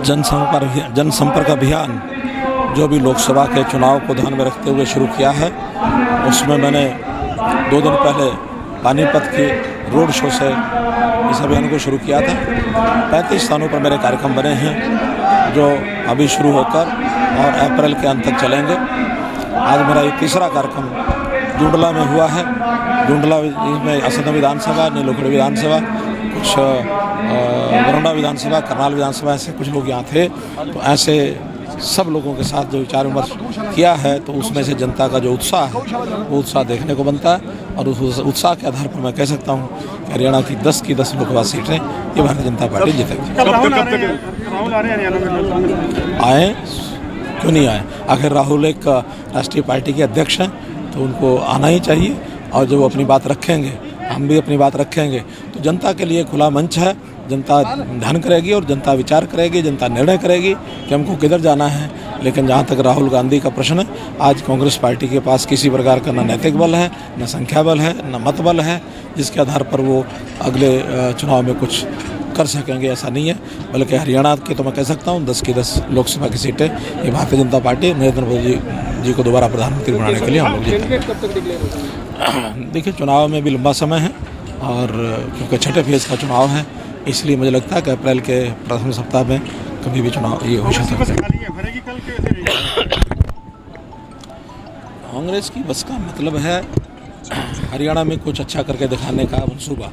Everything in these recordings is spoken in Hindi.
जनसंपर्क अभियान जो भी लोकसभा के चुनाव को ध्यान में रखते हुए शुरू किया है, उसमें मैंने 2 दिन पहले पानीपत की रोड शो से इस अभियान को शुरू किया था। 35 स्थानों पर मेरे कार्यक्रम बने हैं जो अभी शुरू होकर और अप्रैल के अंत तक चलेंगे। आज मेरा ये तीसरा कार्यक्रम जुंडला में हुआ है। जुंडला में असम विधानसभा, नीलोखड़ी विधानसभा, कुछ बरौंडा विधानसभा, करनाल विधानसभा, ऐसे कुछ लोग यहाँ थे। तो ऐसे सब लोगों के साथ जो विचार विमर्श किया है, तो उसमें से जनता का जो उत्साह है वो उत्साह देखने को बनता है। और उस उत्साह के आधार पर मैं कह सकता हूँ कि हरियाणा की 10 की 10 लोकसभा सीटें ये भारतीय जनता पार्टी जीतेगी। आए क्यों नहीं आए? आखिर राहुल एक राष्ट्रीय पार्टी के अध्यक्ष हैं, तो उनको आना ही चाहिए। और जब वो अपनी बात रखेंगे, हम भी अपनी बात रखेंगे, तो जनता के लिए खुला मंच है। जनता ध्यान करेगी और जनता विचार करेगी, जनता निर्णय करेगी कि हमको किधर जाना है। लेकिन जहाँ तक राहुल गांधी का प्रश्न है, आज कांग्रेस पार्टी के पास किसी प्रकार का न नैतिक बल है, न संख्या बल है, न मत बल है, जिसके आधार पर वो अगले चुनाव में कुछ कर सकेंगे, ऐसा नहीं है। बल्कि हरियाणा के तो मैं कह सकता हूँ 10 की 10 लोकसभा की सीटें ये भारतीय जनता पार्टी नरेंद्र मोदी जी को दोबारा प्रधानमंत्री बनाने के लिए हम लोग जीतेंगे। देखिए, चुनाव में भी लंबा समय है और क्योंकि छठे फेज का चुनाव है, इसलिए मुझे लगता है कि अप्रैल के प्रथम सप्ताह में कभी भी चुनाव ये हो सकता है। कांग्रेस की बस का मतलब है हरियाणा में कुछ अच्छा करके दिखाने का मंसूबा,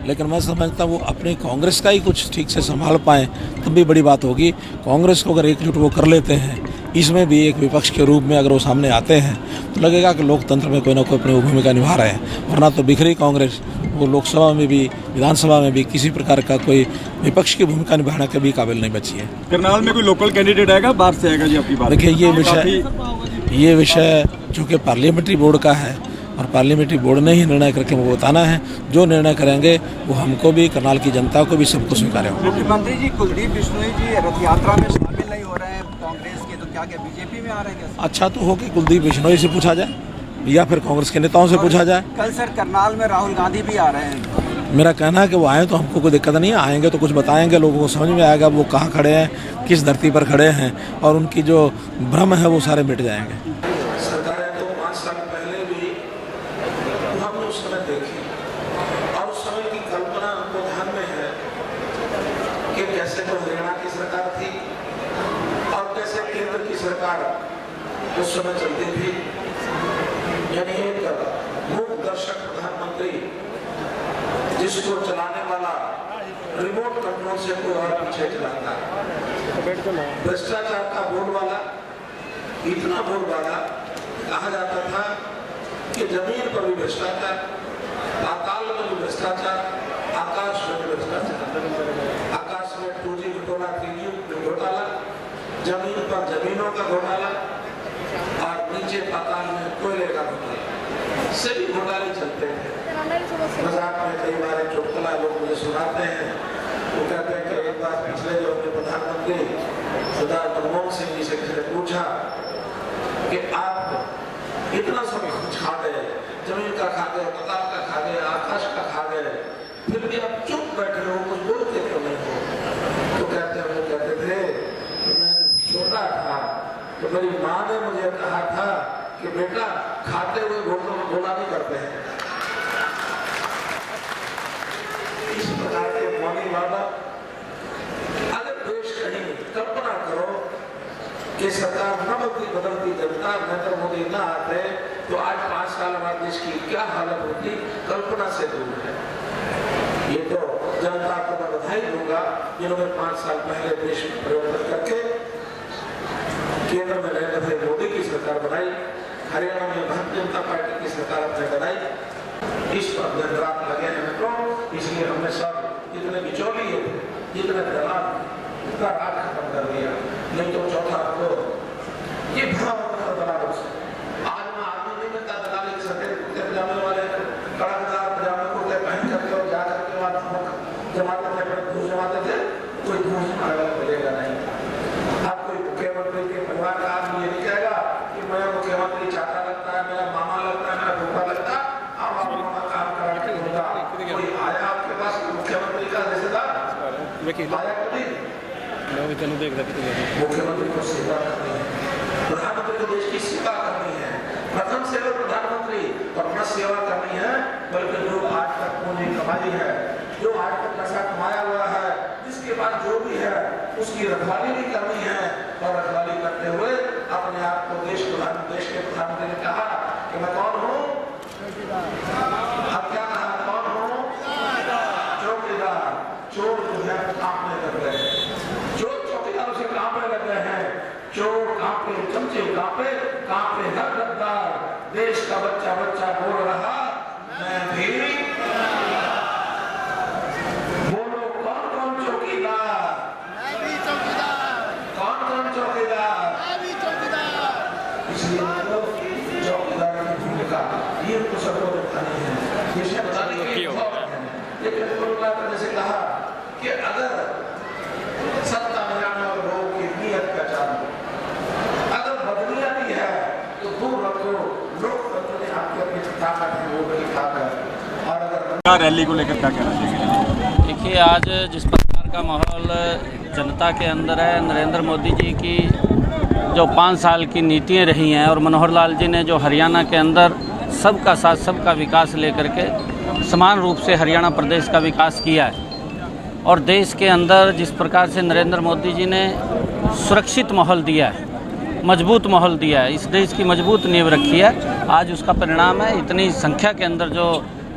लेकिन मैं समझता हूँ वो अपनी कांग्रेस का ही कुछ ठीक से संभाल पाएँ तब भी बड़ी बात होगी। कांग्रेस को अगर एकजुट वो कर लेते हैं, इसमें भी एक विपक्ष के रूप में अगर वो सामने आते हैं, तो लगेगा कि लोकतंत्र में कोई ना कोई अपनी भूमिका निभा रहे हैं। वरना तो बिखरी कांग्रेस वो लोकसभा में भी, विधानसभा में भी किसी प्रकार का कोई विपक्ष की भूमिका निभाने के भी काबिल नहीं बची है। करनाल में कोई लोकल कैंडिडेट आएगा, बाहर से आएगा जी आपकी बात? देखिए, ये विषय चूँकि पार्लियामेंट्री बोर्ड का है और पार्लियामेंट्री बोर्ड ने ही निर्णय करके वो बताना है। जो निर्णय करेंगे वो हमको भी, करनाल की जनता को भी, सबको स्वीकार होगा। मुख्यमंत्री जी कुलदीप बिश्नोई जी रथ यात्रा में शामिल नहीं हो रहे हैं कांग्रेस के, तो क्या बीजेपी में आ रहे हैं? अच्छा तो हो कि कुलदीप बिश्नोई से पूछा जाए या फिर कांग्रेस के नेताओं से पूछा जाए। कल सर करनाल में राहुल गांधी भी आ रहे हैं। मेरा कहना है कि वो आए तो हमको कोई दिक्कत नहीं है। आएंगे तो कुछ बताएंगे, लोगों को समझ में आएगा वो कहाँ खड़े हैं, किस धरती पर खड़े हैं, और उनकी जो भ्रम है वो सारे मिट जाएंगे। सरकारें तो 5 साल पहले भी हमने उस समय देखी और उस समय की कल्पना हमको ध्यान में है कि कैसे तो हरियाणा की सरकार थी और कैसे केंद्र की सरकार उस समय चलती थी। यानी एक मूकदर्शक प्रधानमंत्री जिसको चलाने वाला रिमोट कंट्रोल से कोई और पीछे चलाता है। भ्रष्टाचार का बोर्ड वाला, इतना बोर्ड वाला, कहा जाता था कि जमीन पर भी भ्रष्टाचार, पाताल में भी भ्रष्टाचार, आकाश में भी भ्रष्टाचार। आकाश में 2G घोटाला, 3G घोटाला, जमीन पर जमीनों का घोटाला और नीचे पाताल में कोयले का घोटाला, सभी घोटाले चलते हैं। मजाक में कई बार एक चुटकुला लोग मुझे सुनाते हैं। वो कहते हैं कि एक बार पिछले जो अपने प्रधानमंत्री सरदार मनमोहन सिंह जी से किसी ने पूछा कि आप इतना सब कुछ खा गए, जमीन का खा गए, पाताल का खा गए, आकाश का खा गए, फिर भी आप चुप बैठे हो, कुछ बोलते क्यों नहीं हो? तो कहते थे मैं छोटा था तो मेरी माँ ने मुझे कहा था कि बेटा खाते हुए घोटों में बोला नहीं करते हैं। इस प्रकार के मौनी वादा अगर देश कहीं कल्पना करो कि सरकार न बदलती जनता नरेंद्र मोदी न आते तो आज 5 साल हमारे देश की क्या हालत होती, कल्पना से दूर है। ये तो जनता को मैं बधाई दूंगा जिन्होंने 5 साल पहले देश में परिवर्तन करके केंद्र में नरेंद्र भाई मोदी की सरकार बनाई, हरियाणा में भारतीय जनता पार्टी की सरकार अपने बनाई। इस पर दिन रात लगे हैं मित्रों। इसलिए हमने सब जितने बिचौलिए थे, जितने दलाल, इतना रात खत्म कर दिया। नहीं तो चौथा को ये भरा होता दलालों से। आज मैं आदमी नहीं मिलता दलाल एक सफेद कुर्ते पजामे वाले कड़कदार पजामे कुर्ते पहन करके और जा करके वहाँ जमाते थे, घूस जमाते थे, कोई घूस मिलेगा नहीं। अब कोई मुख्यमंत्री के परिवार का आदमी ये नहीं कहेगा कि मैं मुख्यमंत्री चाचा लगता है, मेरा मामा लगता है, मेरा फूफा लगता है, अब आप मामा काम करा के दूंगा। कोई आया आपके पास मुख्यमंत्री का रिश्तेदार आया कभी? मुख्यमंत्री को सेवा करनी है, प्रधानमंत्री को देश की सेवा करनी है, प्रथम सेवा प्रधानमंत्री और न सेवा करनी है, बल्कि जो आज तक पूंजी कमाई है, जो आज तक पैसा कमाया हुआ है, जिसके बाद जो भी है उसकी रखवाली भी करनी है। और रखवाली करते हुए अपने आप को देश के प्रधानमंत्री ने कहा कि मैं कौन हूँ, अब क्या कहा, कौन हूँ, चौकीदार। चोर जो है कांपने लग गए, चोर चौकीदारों से कांपने लग गए हैं, चोर कांपे, चमचे कांपे, कांपे हर गद्दार। देश का बच्चा बच्चा बोल रहा मैं भी, बोलो कौन कौन चौकीदार, मैं भी चौकीदार, कौन कौन चौकीदार, मैं भी चौकीदार। इसलिए चौकीदार की भूमिका ये तो सबको बतानी है, ये बताने की बहुत है। लेकिन जैसे कहा कि अगर सत्ता में आने वाले लोगों की नीयत का चालू, अगर बदलियाती है तो दूर रखो, लोकतंत्र ने आपकी अपनी ताकत है, वोट की ताकत। और अगर क्या रैली को लेकर क्या कहना चाहिए? देखिए, आज जिस प्रकार का माहौल जनता के अंदर है, नरेंद्र मोदी जी की जो 5 साल की नीतियाँ रही हैं और मनोहर लाल जी ने जो हरियाणा के अंदर सबका साथ सबका विकास लेकर के समान रूप से हरियाणा प्रदेश का विकास किया है, और देश के अंदर जिस प्रकार से नरेंद्र मोदी जी ने सुरक्षित माहौल दिया है, मजबूत माहौल दिया है, इस देश की मजबूत नींव रखी है, आज उसका परिणाम है। इतनी संख्या के अंदर जो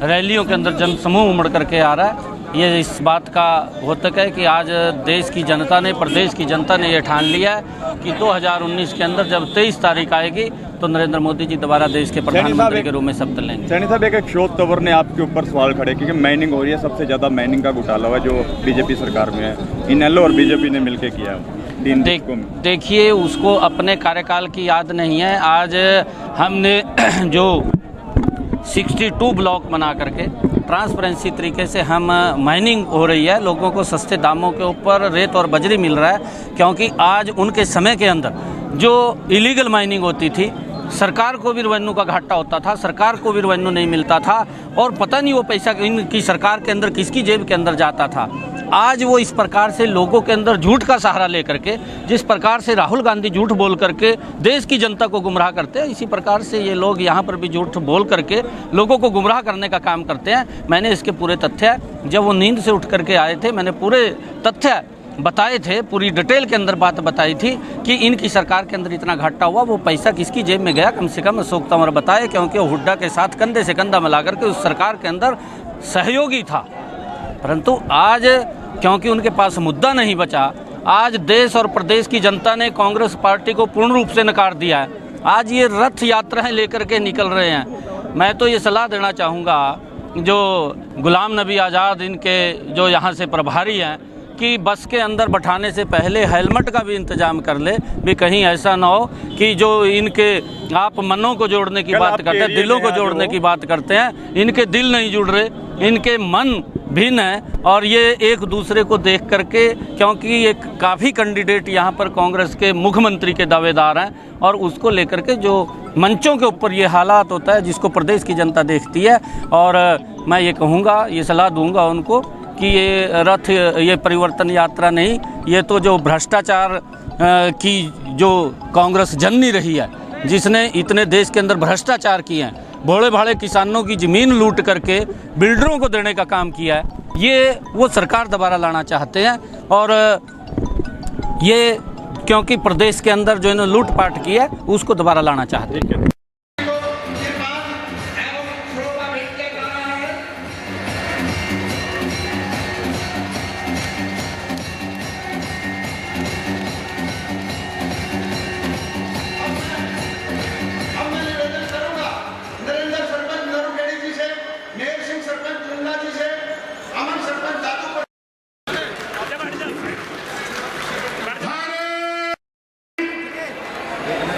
रैलियों के अंदर जन समूह उमड़ करके आ रहा है, ये इस बात का द्योतक है कि आज देश की जनता ने, प्रदेश की जनता ने ये ठान लिया है कि 2019 के अंदर जब 23 तारीख आएगी तो नरेंद्र मोदी जी दोबारा देश के प्रधानमंत्री के रूप में शपथ लेंगे। सैनी साहब, एक शोध तंवर ने आपके ऊपर सवाल खड़े क्योंकि माइनिंग हो रही है, सबसे ज़्यादा माइनिंग का घोटाला हुआ जो बीजेपी सरकार में है, इनेलो और बीजेपी ने मिलकर किया है। देखिए, उसको अपने कार्यकाल की याद नहीं है। आज हमने जो 62 ब्लॉक बना करके ट्रांसपेरेंसी तरीके से हम माइनिंग हो रही है, लोगों को सस्ते दामों के ऊपर रेत और बजरी मिल रहा है, क्योंकि आज उनके समय के अंदर जो इलीगल माइनिंग होती थी, सरकार को भी रेवेन्यू का घाटा होता था, सरकार को भी रेवेन्यू नहीं मिलता था, और पता नहीं वो पैसा इनकी सरकार के अंदर किसकी जेब के अंदर जाता था। आज वो इस प्रकार से लोगों के अंदर झूठ का सहारा लेकर के, जिस प्रकार से राहुल गांधी झूठ बोल करके देश की जनता को गुमराह करते हैं, इसी प्रकार से ये लोग यहाँ पर भी झूठ बोल करके लोगों को गुमराह करने का काम करते हैं। मैंने इसके पूरे तथ्य, जब वो नींद से उठ करके आए थे, मैंने पूरे तथ्य बताए थे, पूरी डिटेल के अंदर बात बताई थी कि इनकी सरकार के अंदर इतना घाटा हुआ, वो पैसा किसकी जेब में गया, कम से कम अशोक तंवर बताए, क्योंकि वो हुड्डा के साथ कंधे से कंधा मिला करके उस सरकार के अंदर सहयोगी था। परंतु आज क्योंकि उनके पास मुद्दा नहीं बचा, आज देश और प्रदेश की जनता ने कांग्रेस पार्टी को पूर्ण रूप से नकार दिया है। आज ये रथ यात्राएं लेकर के निकल रहे हैं। मैं तो ये सलाह देना चाहूँगा जो गुलाम नबी आज़ाद इनके जो यहाँ से प्रभारी हैं कि बस के अंदर बैठाने से पहले हेलमेट का भी इंतजाम कर ले, भी कहीं ऐसा ना हो कि जो इनके आप मनों को जोड़ने की बात करते हैं, दिलों को जोड़ने की बात करते हैं, इनके दिल नहीं जुड़ रहे, इनके मन भिन्न है, और ये एक दूसरे को देख करके, क्योंकि एक काफ़ी कैंडिडेट यहाँ पर कांग्रेस के मुख्यमंत्री के दावेदार हैं, और उसको लेकर के जो मंचों के ऊपर ये हालात होता है जिसको प्रदेश की जनता देखती है। और मैं ये कहूँगा, ये सलाह दूँगा उनको कि ये रथ, ये परिवर्तन यात्रा नहीं, ये तो जो भ्रष्टाचार की जो कांग्रेस जननी रही है, जिसने इतने देश के अंदर भ्रष्टाचार किए हैं, भोले भाले किसानों की ज़मीन लूट करके बिल्डरों को देने का काम किया है, ये वो सरकार दोबारा लाना चाहते हैं। और ये क्योंकि प्रदेश के अंदर जो इन्होंने लूटपाट की है उसको दोबारा लाना चाहते हैं।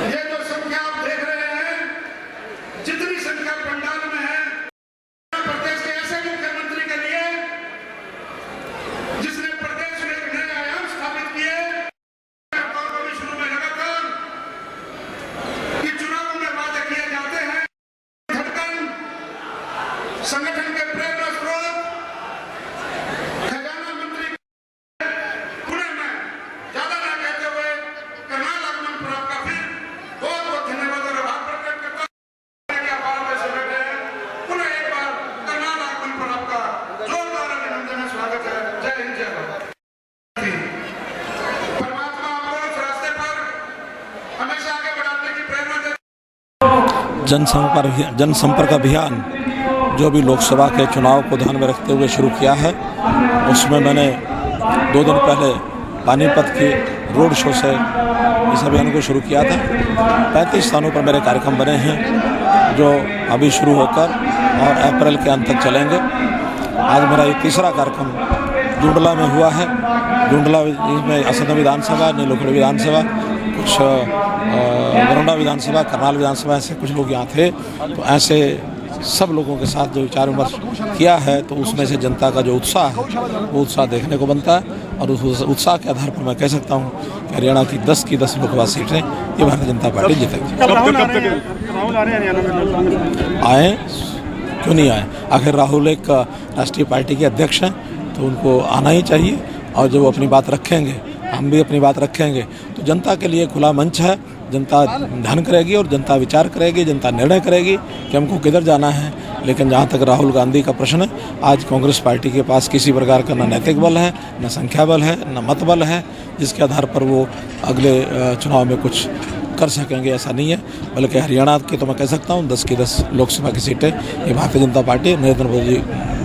ये जो संख्या आप देख रहे हैं, जनसंपर्क अभियान जो भी लोकसभा के चुनाव को ध्यान में रखते हुए शुरू किया है, उसमें मैंने 2 दिन पहले पानीपत की रोड शो से इस अभियान को शुरू किया था। 35 स्थानों पर मेरे कार्यक्रम बने हैं जो अभी शुरू होकर और अप्रैल के अंत तक चलेंगे। आज मेरा ये तीसरा कार्यक्रम जुंडला में हुआ है। जुंडला में असम विधानसभा, नीलोखड़ी विधानसभा, कुछ बरौंडा विधानसभा, करनाल विधानसभा, ऐसे कुछ लोग यहाँ थे। तो ऐसे सब लोगों के साथ जो विचार विमर्श किया है, तो उसमें से जनता का जो उत्साह है वो उत्साह देखने को बनता है। और उस उत्साह के आधार पर मैं कह सकता हूँ कि हरियाणा की 10 की 10 लोकसभा सीटें ये भारतीय जनता पार्टी जीतेगी। आए क्यों नहीं आए? आखिर राहुल एक राष्ट्रीय पार्टी के अध्यक्ष हैं, तो उनको आना ही चाहिए। और जब वो अपनी बात रखेंगे, हम भी अपनी बात रखेंगे, तो जनता के लिए खुला मंच है। जनता ध्यान करेगी और जनता विचार करेगी, जनता निर्णय करेगी कि हमको किधर जाना है। लेकिन जहाँ तक राहुल गांधी का प्रश्न है, आज कांग्रेस पार्टी के पास किसी प्रकार का न नैतिक बल है, न संख्या बल है, न मत बल है, जिसके आधार पर वो अगले चुनाव में कुछ कर सकेंगे, ऐसा नहीं है। बल्कि हरियाणा की तो मैं कह सकता हूँ 10 की 10 लोकसभा की सीटें ये भारतीय जनता पार्टी नरेंद्र मोदी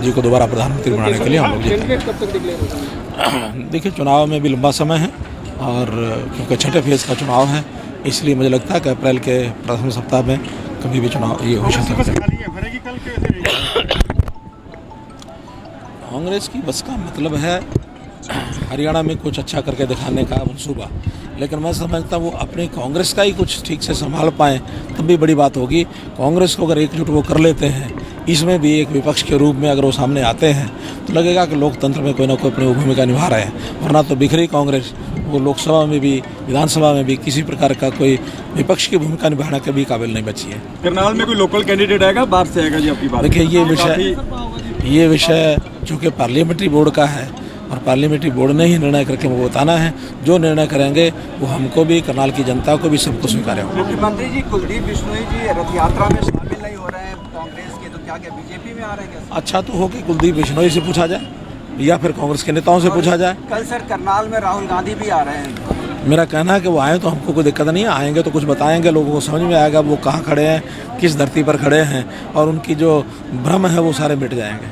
जी को दोबारा प्रधानमंत्री बनाने के लिए हम लोग जीतेंगे। देखिए, चुनाव में भी लंबा समय है और क्योंकि छठे फेज़ का चुनाव है, इसलिए मुझे लगता है कि अप्रैल के प्रथम सप्ताह में कभी भी चुनाव ये हो सकता है। कांग्रेस की बस का मतलब है हरियाणा में कुछ अच्छा करके दिखाने का मंसूबा, लेकिन मैं समझता हूँ वो अपनी कांग्रेस का ही कुछ ठीक से संभाल पाएँ तब भी बड़ी बात होगी। कांग्रेस को अगर एकजुट वो कर लेते हैं, इसमें भी एक विपक्ष के रूप में अगर वो सामने आते हैं, तो लगेगा कि लोकतंत्र में कोई ना कोई अपनी भूमिका निभा रहे हैं। वरना तो बिखरी कांग्रेस वो लोकसभा में भी, विधानसभा में भी किसी प्रकार का कोई विपक्ष की भूमिका निभाने के भी काबिल नहीं बची है। करनाल में कोई लोकल कैंडिडेट आएगा, बाहर से आएगा जी आपकी बात? देखिए, ये विषय चूँकि पार्लियामेंट्री बोर्ड का है और पार्लियामेंट्री बोर्ड ने ही निर्णय करके वो बताना है। जो निर्णय करेंगे वो हमको भी, करनाल की जनता को भी, सबको स्वीकार होगा। मुख्यमंत्री जी कुलदीप बिश्नोई जी रथ यात्रा में शामिल नहीं हो रहे हैं कांग्रेस के, तो क्या बीजेपी में आ रहे हैं? अच्छा तो हो कि कुलदीप बिश्नोई से पूछा जाए या फिर कांग्रेस के नेताओं से पूछा जाए। कल सर करनाल में राहुल गांधी भी आ रहे हैं। मेरा कहना है कि वो आए तो हमको कोई दिक्कत नहीं है। आएंगे तो कुछ बताएंगे, लोगों को समझ में आएगा वो कहाँ खड़े हैं, किस धरती पर खड़े हैं, और उनकी जो भ्रम है वो सारे मिट जाएंगे।